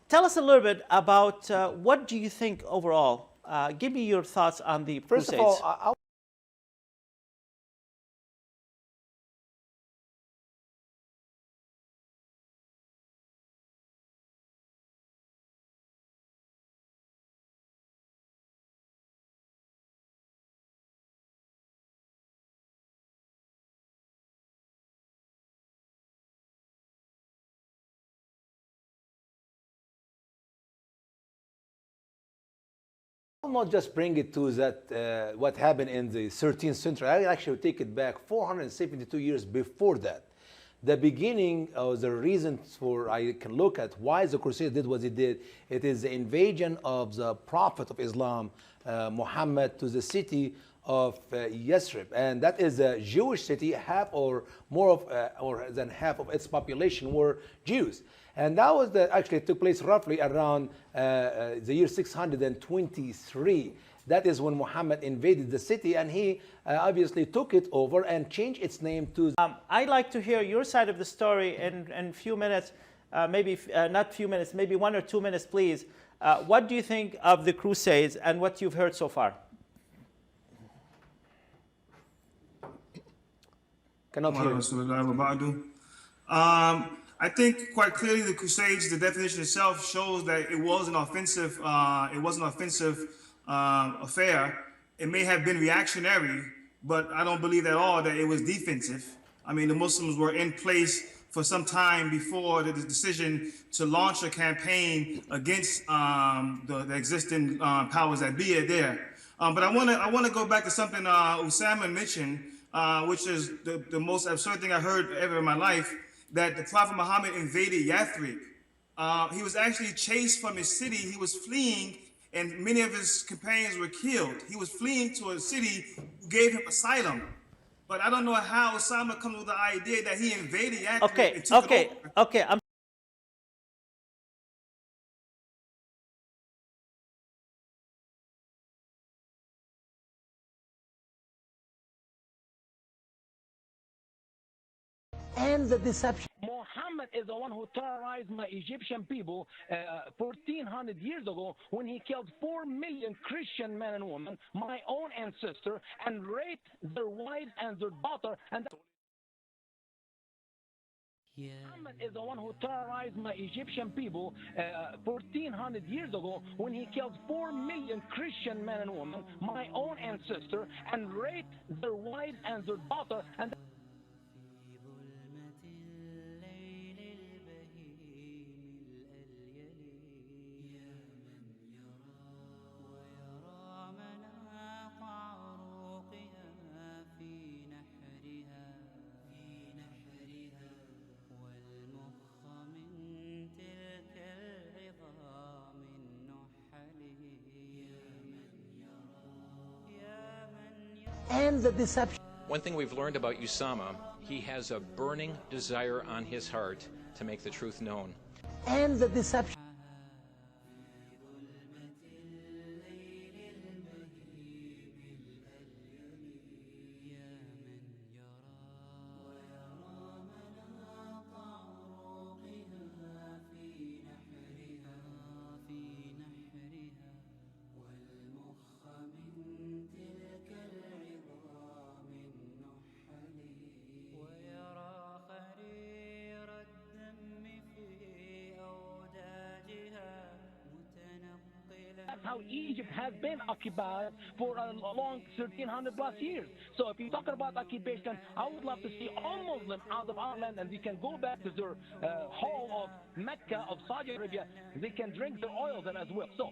Tell us a little bit about what do you think overall? Give me your thoughts on the First of Crusades. all, I'll not just bring it to that what happened in the 13th century. I actually take it back 472 years before that. The beginning of the reason for I can look at why the Crusade did what it did. It is the invasion of the Prophet of Islam, Muhammad, to the city of Yathrib, and that is a Jewish city. Half or more of, or than half of its population were Jews, and that was actually took place roughly around the year 623. That is when Muhammad invaded the city, and he obviously took it over and changed its name to. I'd like to hear your side of the story in a few minutes, maybe not few minutes, maybe 1 or 2 minutes, please. What do you think of the Crusades and what you've heard so far? Cannot hear. I think quite clearly the Crusades, the definition itself shows that it was an offensive. Affair. It may have been reactionary, but I don't believe at all that it was defensive. I mean, the Muslims were in place for some time before the decision to launch a campaign against the existing powers that be there. But I want to go back to something Usama mentioned, which is the most absurd thing I heard ever in my life, that the Prophet Muhammad invaded Yathrib. He was actually chased from his city. He was fleeing, and many of his companions were killed. He was fleeing to a city who gave him asylum. But I don't know how Osama comes with the idea that he invaded Yathrib and took it over. Okay. And the deception. Muhammad is the one who terrorized my Egyptian people 1400 years ago when he killed 4 million Christian men and women, my own ancestor, and raped their wives and their daughter. And Muhammad is the one who terrorized my Egyptian people 1400 years ago when he killed 4 million Christian men and women, my own ancestor, and raped their wives and their daughter. And and the deception. One thing we've learned about Usama, he has a burning desire on his heart to make the truth known. And the deception. that's how Egypt has been occupied for a long 1300 plus years. So if you're talking about occupation, I would love to see all Muslims out of our land, and they can go back to their home of Mecca, of Saudi Arabia. They can drink their oil there as well. So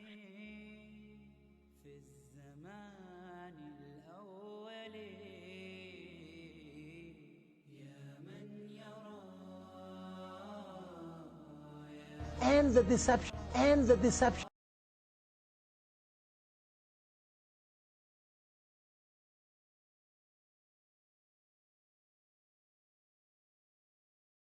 and the deception. And the deception.